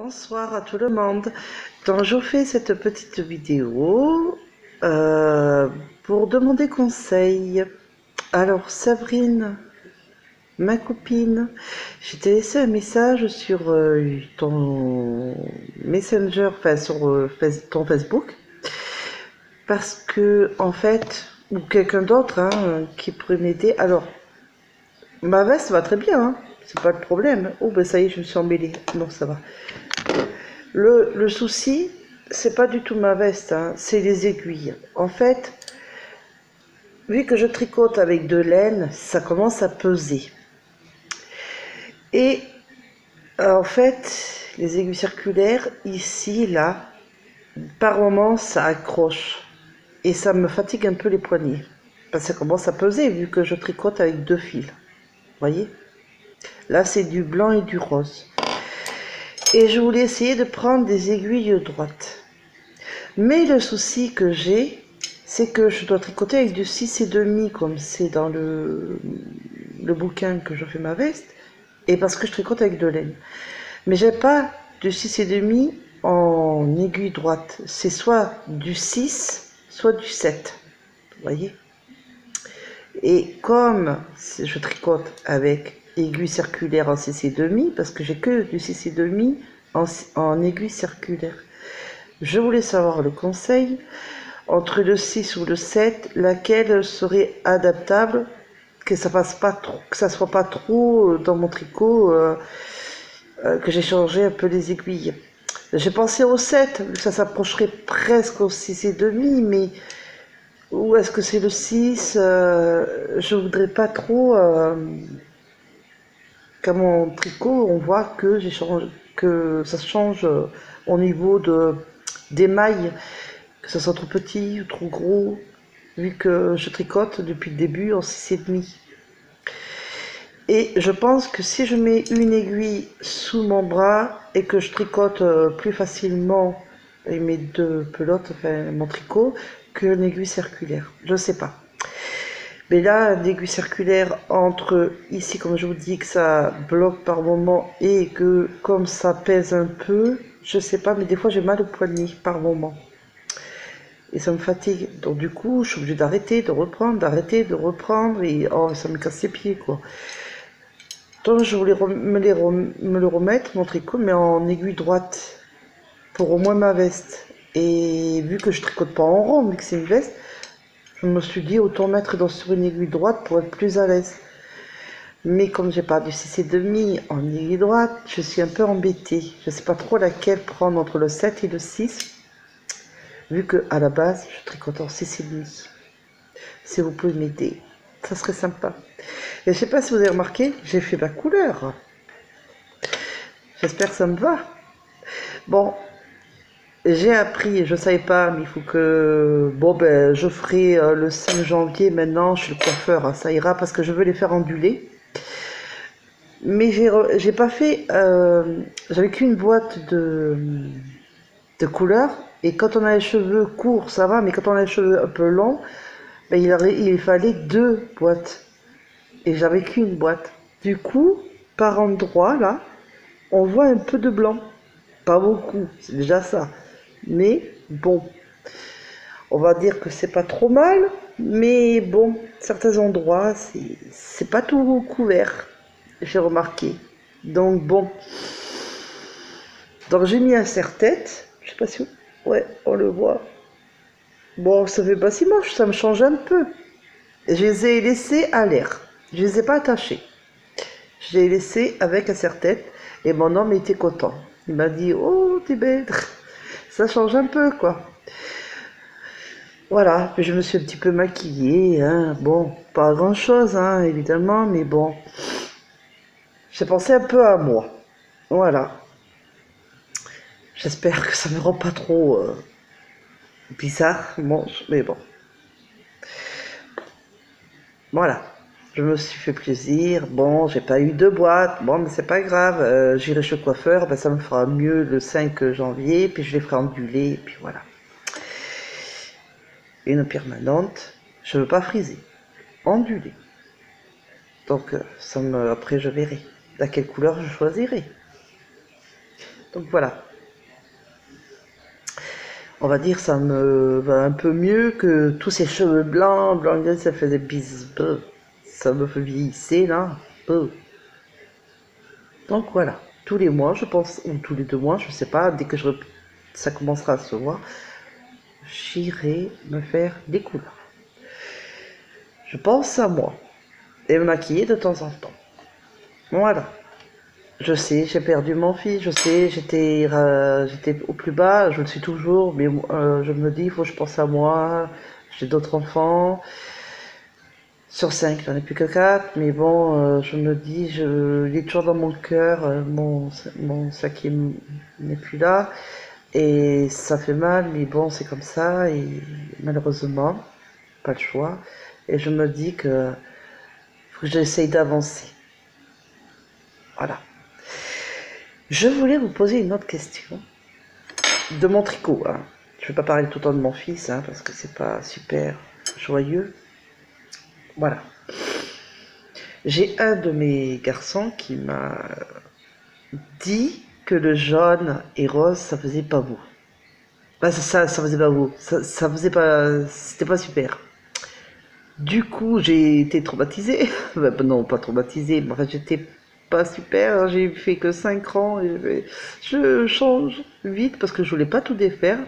Bonsoir à tout le monde. Donc, je fais cette petite vidéo pour demander conseil. Alors, Sabrine, ma copine, je t'ai laissé un message sur ton Messenger, enfin sur ton Facebook, parce que, en fait, ou quelqu'un d'autre qui pourrait m'aider. Alors, ma veste va très bien, hein, c'est pas le problème. Oh, ben ça y est, je me suis emmêlée. Non, ça va. Le souci, c'est pas du tout ma veste, hein, c'est les aiguilles. En fait, vu que je tricote avec de laine, ça commence à peser. Et en fait, les aiguilles circulaires, ici, là, par moments, ça accroche. Et ça me fatigue un peu les poignets. Parce que ça commence à peser, vu que je tricote avec deux fils. Vous voyez? Là, c'est du blanc et du rose. Et je voulais essayer de prendre des aiguilles droites. Mais le souci que j'ai, c'est que je dois tricoter avec du 6,5 comme c'est dans le bouquin que je fais ma veste, et parce que je tricote avec de laine. Mais j'ai pas du 6,5 en aiguille droite. C'est soit du 6, soit du 7. Vous voyez? Et comme je tricote avec aiguille circulaire en 6,5, parce que j'ai que du 6,5 en aiguille circulaire, je voulais savoir le conseil entre le 6 ou le 7, laquelle serait adaptable, que ça fasse pas trop, que ça soit pas trop dans mon tricot, que j'ai changé un peu les aiguilles. J'ai pensé au 7, ça s'approcherait presque au 6,5, mais où est-ce que c'est le 6? Je voudrais pas trop qu'à mon tricot on voit que j'ai changé, que ça change au niveau des mailles, que ça soit trop petit ou trop gros, vu que je tricote depuis le début en 6,5. Et je pense que si je mets une aiguille sous mon bras et que je tricote plus facilement avec mes deux pelotes, enfin mon tricot, qu'une aiguille circulaire. Je ne sais pas. Mais là, l'aiguille circulaire entre ici, comme je vous dis, que ça bloque par moment et que comme ça pèse un peu, je sais pas, mais des fois j'ai mal au poignet par moment. Et ça me fatigue. Donc du coup, je suis obligée d'arrêter, de reprendre, d'arrêter, de reprendre, et oh, ça me casse les pieds, quoi. Donc je voulais me le remettre, mon tricot, mais en aiguille droite, pour au moins ma veste. Et vu que je tricote pas en rond, vu que c'est une veste, je me suis dit autant mettre sur une aiguille droite pour être plus à l'aise. Mais comme j'ai pas du 6,5 en aiguille droite, je suis un peu embêtée. Je sais pas trop laquelle prendre entre le 7 et le 6. Vu que à la base, je tricote en 6,5. Si vous pouvez m'aider, ça serait sympa. Et je sais pas si vous avez remarqué, j'ai fait ma couleur. J'espère que ça me va. Bon, j'ai appris, je savais pas, mais il faut que... Bon, ben, je ferai le 5 janvier maintenant chez le coiffeur, hein, ça ira, parce que je veux les faire onduler. Mais j'ai pas fait... j'avais qu'une boîte de couleurs, et quand on a les cheveux courts, ça va, mais quand on a les cheveux un peu longs, ben, il fallait deux boîtes. Et j'avais qu'une boîte. Du coup, par endroit, là, on voit un peu de blanc. Pas beaucoup, c'est déjà ça. Mais bon, on va dire que c'est pas trop mal. Mais bon, certains endroits, c'est pas tout couvert. J'ai remarqué. Donc bon. Donc j'ai mis un serre-tête. Je sais pas si... Ouais, on le voit. Bon, ça fait pas si moche, ça me change un peu. Je les ai laissés à l'air. Je les ai pas attachés. Je l'ai laissé avec un serre-tête et mon homme était content. Il m'a dit oh t'es belle, ça change un peu quoi. Voilà, je me suis un petit peu maquillée, hein. Bon, pas grand chose hein, évidemment, mais bon, j'ai pensé un peu à moi. Voilà, j'espère que ça me rend pas trop bizarre, bon, mais bon, voilà. Je me suis fait plaisir. Bon, j'ai pas eu de boîte. Bon, mais c'est pas grave. J'irai chez le coiffeur. Ben, ça me fera mieux le 5 janvier. Puis je les ferai onduler. Et puis voilà. Une permanente. Je veux pas friser. Onduler. Donc, après, je verrai. La quelle couleur je choisirai. Donc voilà, on va dire ça me va un peu mieux que tous ces cheveux blancs, blancs, ça faisait bis, ça me fait vieillisser là. Donc voilà, tous les mois je pense, ou tous les 2 mois, je sais pas, dès que ça commencera à se voir, j'irai me faire des couleurs. Je pense à moi et me maquiller de temps en temps. Voilà. Je sais, j'ai perdu mon fils, je sais, j'étais au plus bas, je le suis toujours, mais je me dis, il faut que je pense à moi, j'ai d'autres enfants, sur 5, j'en ai plus que 4, mais bon, je me dis, il est toujours dans mon cœur, mon cinquième n'est plus là, et ça fait mal, mais bon, c'est comme ça, et malheureusement, pas le choix, et je me dis que faut que j'essaye d'avancer. Voilà. Je voulais vous poser une autre question de mon tricot. Hein. Je ne vais pas parler tout le temps de mon fils hein, parce que c'est pas super joyeux. Voilà. J'ai un de mes garçons qui m'a dit que le jaune et rose ça faisait pas beau. Bah c'est ça, ça faisait pas beau. Ça faisait pas, c'était pas super. Du coup, j'ai été traumatisée. Bah, non, pas traumatisée, mais enfin, j'étais pas super. J'ai fait que 5 ans et je change vite parce que je voulais pas tout défaire.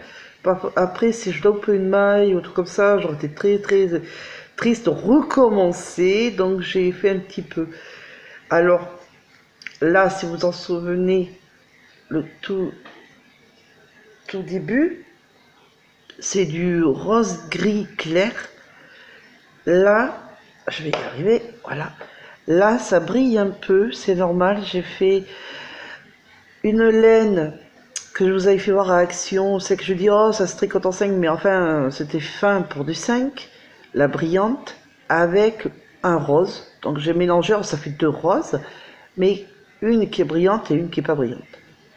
Après, si je loupe une maille ou tout comme ça, j'aurais été très très triste de recommencer. Donc, j'ai fait un petit peu. Alors, là, si vous en souvenez, le tout début, c'est du rose gris clair. Là, je vais y arriver, voilà. Là, ça brille un peu, c'est normal. J'ai fait une laine que je vous avais fait voir à Action. C'est que je dis, oh, ça se tricote en 5, mais enfin, c'était fin pour du 5, la brillante, avec un rose. Donc j'ai mélangé, alors ça fait 2 roses, mais une qui est brillante et une qui est pas brillante.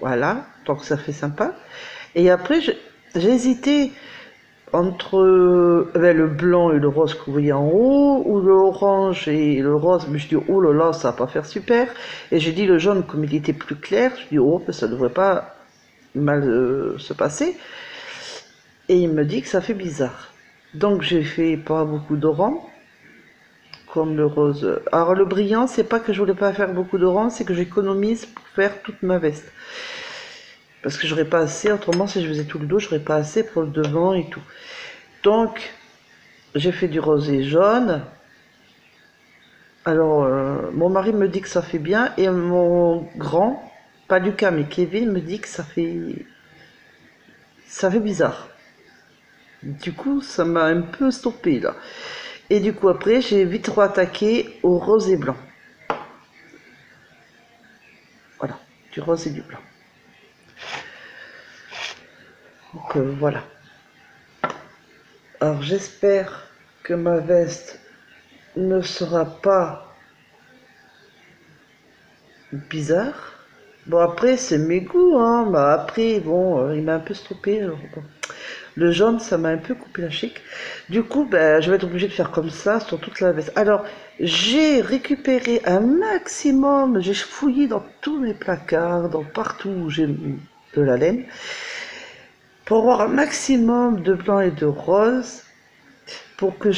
Voilà, donc ça fait sympa. Et après, j'ai hésité entre le blanc et le rose que vous voyez en haut, ou l'orange et le rose, mais je dis oh là là, ça va pas faire super. Et j'ai dit le jaune, comme il était plus clair, je dis oh, ça devrait pas mal se passer. Et il me dit que ça fait bizarre. Donc j'ai fait pas beaucoup d'orange, comme le rose. Alors le brillant, c'est pas que je voulais pas faire beaucoup d'orange, c'est que j'économise pour faire toute ma veste. Parce que j'aurais pas assez, autrement si je faisais tout le dos, j'aurais pas assez pour le devant et tout. Donc, j'ai fait du rosé jaune. Alors, mon mari me dit que ça fait bien et mon grand, pas Lucas mais Kevin, me dit que ça fait bizarre. Du coup, ça m'a un peu stoppé là. Et du coup, après, j'ai vite attaqué au rose et blanc. Voilà, du rose et du blanc. Donc voilà. Alors, j'espère que ma veste ne sera pas bizarre. Bon, après, c'est mes goûts, hein. Bah, après, bon, il m'a un peu stoppé. Alors, bon. Le jaune, ça m'a un peu coupé la chic. Du coup, ben, je vais être obligée de faire comme ça sur toute la veste. Alors, j'ai récupéré un maximum, j'ai fouillé dans tous mes placards, dans partout où j'ai mis de la laine, pour avoir un maximum de blanc et de rose, pour que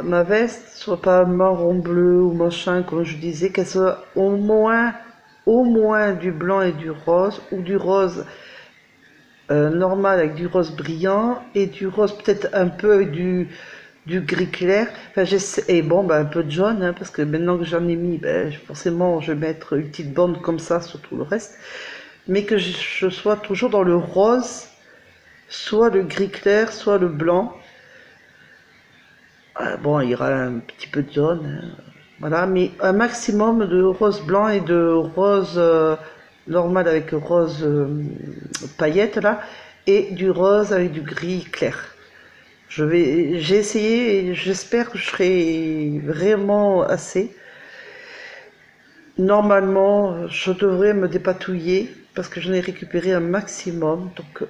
ma veste soit pas marron bleu ou machin, comme je disais, qu'elle soit au moins du blanc et du rose, ou du rose normal avec du rose brillant et du rose peut-être un peu avec du gris clair. Enfin, et bon, ben, un peu de jaune, hein, parce que maintenant que j'en ai mis, ben, forcément, je vais mettre une petite bande comme ça sur tout le reste. Mais que je sois toujours dans le rose, soit le gris clair, soit le blanc. Bon, il y aura un petit peu de jaune, hein, voilà, mais un maximum de rose blanc et de rose normal avec rose paillette là, et du rose avec du gris clair. J'ai essayé et j'espère que je serai vraiment assez. Normalement, je devrais me dépatouiller parce que j'en ai récupéré un maximum, donc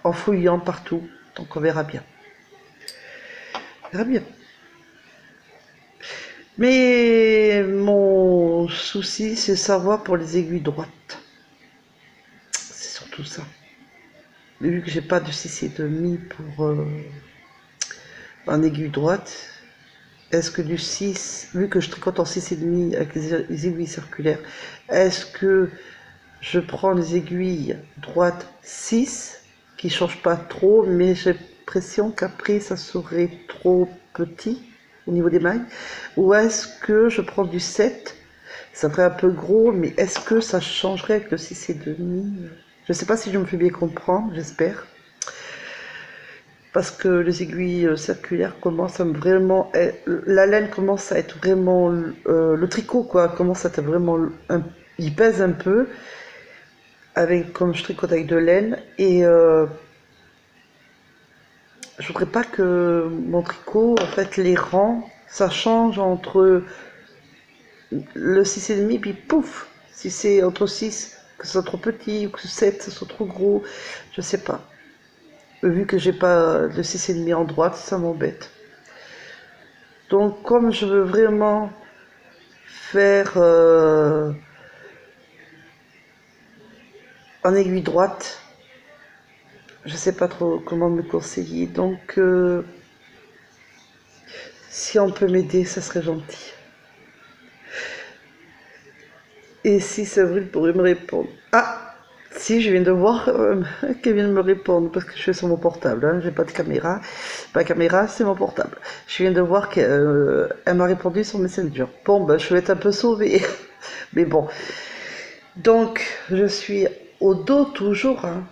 en fouillant partout, donc on verra bien. On verra bien. Mais mon souci, c'est savoir pour les aiguilles droites. tout ça. Mais vu que j'ai pas de 6,5 pour en aiguille droite, est-ce que du 6, vu que je tricote en 6,5 avec les aiguilles circulaires, est-ce que je prends les aiguilles droites 6 qui ne changent pas trop, mais j'ai l'impression qu'après ça serait trop petit au niveau des mailles, ou est-ce que je prends du 7, ça ferait un peu gros, mais est-ce que ça changerait avec le 6,5? Je ne sais pas si je me fais bien comprendre, j'espère. Parce que les aiguilles circulaires commencent à vraiment... La laine commence à être vraiment... le tricot, quoi, commence à être vraiment... il pèse un peu, avec, comme je tricote avec de laine, et je voudrais pas que mon tricot, en fait, les rangs, ça change entre le 6,5 puis pouf, si c'est entre 6, que ce soit trop petit, ou que 7, ce soit trop gros, je sais pas. Vu que j'ai pas de 6,5 en droite, ça m'embête. Donc comme je veux vraiment faire en aiguille droite, je sais pas trop comment me conseiller. Donc si on peut m'aider, ça serait gentil. Et si Séverine pourrait me répondre. Ah, si, je viens de voir qu'elle vient de me répondre parce que je suis sur mon portable, hein, j'ai pas de caméra. Pas de caméra, c'est mon portable. Je viens de voir qu'elle m'a répondu sur Messenger. Bon, ben, je vais être un peu sauvée. Mais bon. Donc, je suis au dos toujours, hein.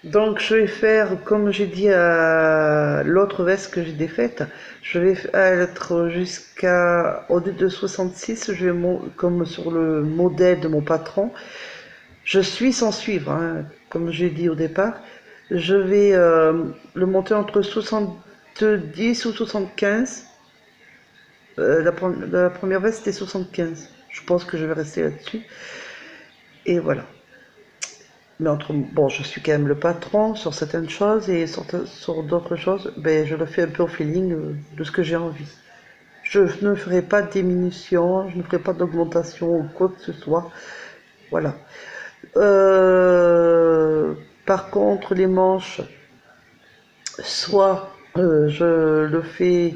Donc, je vais faire, comme j'ai dit à l'autre veste que j'ai défaite, je vais être jusqu'à, au lieu de 66, je vais, comme sur le modèle de mon patron, je suis sans suivre, hein, comme j'ai dit au départ, je vais le monter entre 70 ou 75. La première veste était 75. Je pense que je vais rester là-dessus. Et voilà. Mais bon, je suis quand même le patron sur certaines choses et sur d'autres choses, ben, je le fais un peu au feeling de ce que j'ai envie. Je ne ferai pas de diminution, je ne ferai pas d'augmentation ou quoi que ce soit. Voilà. Par contre, les manches, soit je le fais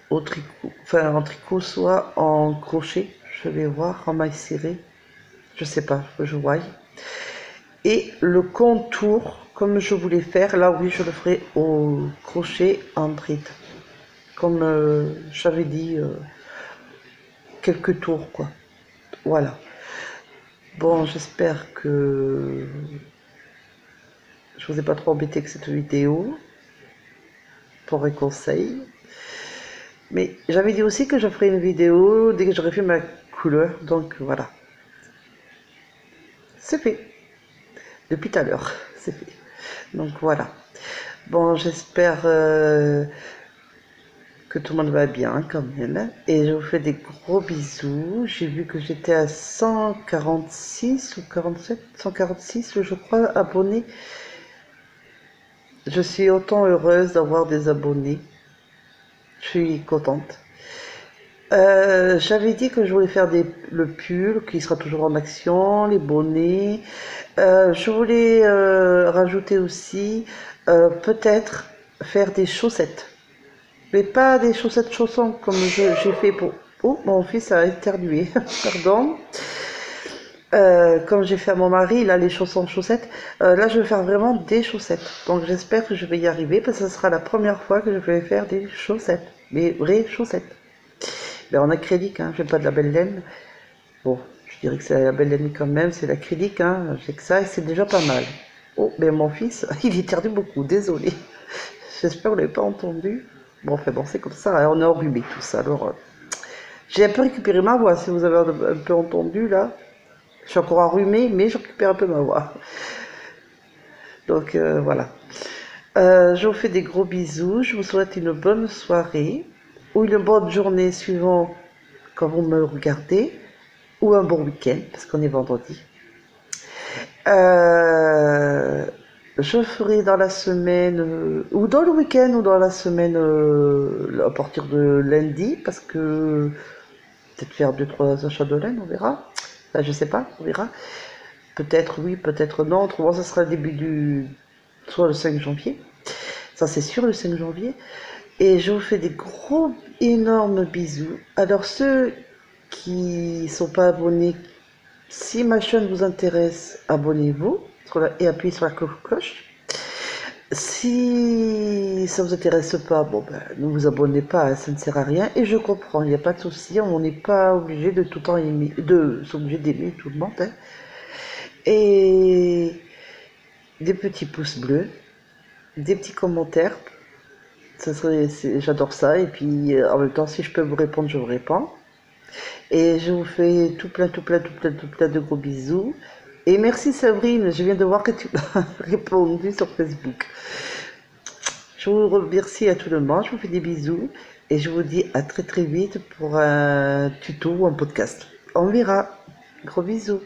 au tricot, enfin en tricot, soit en crochet. Je vais voir en maille serrée. Je sais pas, faut que je voie. Et le contour, comme je voulais faire, là oui, je le ferai au crochet en bride. Comme j'avais dit, quelques tours, quoi. Voilà. Bon, j'espère que je vous ai pas trop embêté avec cette vidéo pour un conseil. Mais j'avais dit aussi que je ferai une vidéo dès que j'aurai fait ma couleur. Donc voilà. C'est fait. Depuis tout à l'heure, c'est fait. Donc voilà. Bon, j'espère que tout le monde va bien quand même. Et je vous fais des gros bisous. J'ai vu que j'étais à 146 ou 47, 146 je crois, abonnés. Je suis autant heureuse d'avoir des abonnés. Je suis contente. J'avais dit que je voulais faire le pull qui sera toujours en action, les bonnets. Je voulais rajouter aussi peut-être faire des chaussettes. Mais pas des chaussettes chaussons comme j'ai fait pour... Oh, mon fils a éternué, pardon. Comme j'ai fait à mon mari, là, les chaussons chaussettes. Là, je vais faire vraiment des chaussettes. Donc, j'espère que je vais y arriver parce que ce sera la première fois que je vais faire des chaussettes. Des vraies chaussettes. Ben, en acrylique, hein, je n'ai pas de la belle laine. Bon, je dirais que c'est la belle laine quand même, c'est l'acrylique, hein. J'ai que ça et c'est déjà pas mal. Oh, ben mon fils, il éternue beaucoup, désolé. J'espère que vous l'avez pas entendu. Bon, enfin bon, c'est comme ça, hein, on est enrhumé tout ça. Alors, j'ai un peu récupéré ma voix, si vous avez un peu entendu là. Je suis encore enrhumé, mais je récupère un peu ma voix. Donc voilà. Je vous fais des gros bisous, je vous souhaite une bonne soirée ou une bonne journée suivant quand vous me regardez, ou un bon week-end, parce qu'on est vendredi. Je ferai dans la semaine, ou dans le week-end, ou dans la semaine, à partir de lundi, parce que peut-être faire 2-3 achats de laine, on verra. Là, je sais pas, on verra. Peut-être oui, peut-être non. Autrement, ça sera le début du... soit le 5 janvier. Ça, c'est sûr, le 5 janvier. Et je vous fais des gros, énormes bisous. Alors, ceux qui sont pas abonnés, si ma chaîne vous intéresse, abonnez-vous et appuyez sur la cloche. Si ça vous intéresse pas, bon ben, ne vous abonnez pas, hein, ça ne sert à rien. Et je comprends, il n'y a pas de souci, on n'est pas obligé de tout le temps aimer, de s'obliger d'aimer tout le monde, hein. Et des petits pouces bleus, des petits commentaires, j'adore ça. Et puis en même temps, si je peux vous répondre, je vous réponds. Et je vous fais tout plein, tout plein, tout plein, tout plein de gros bisous. Et merci Sabrine, je viens de voir que tu m'as répondu sur Facebook. Je vous remercie à tout le monde, je vous fais des bisous et je vous dis à très très vite pour un tuto ou un podcast. On verra. Gros bisous.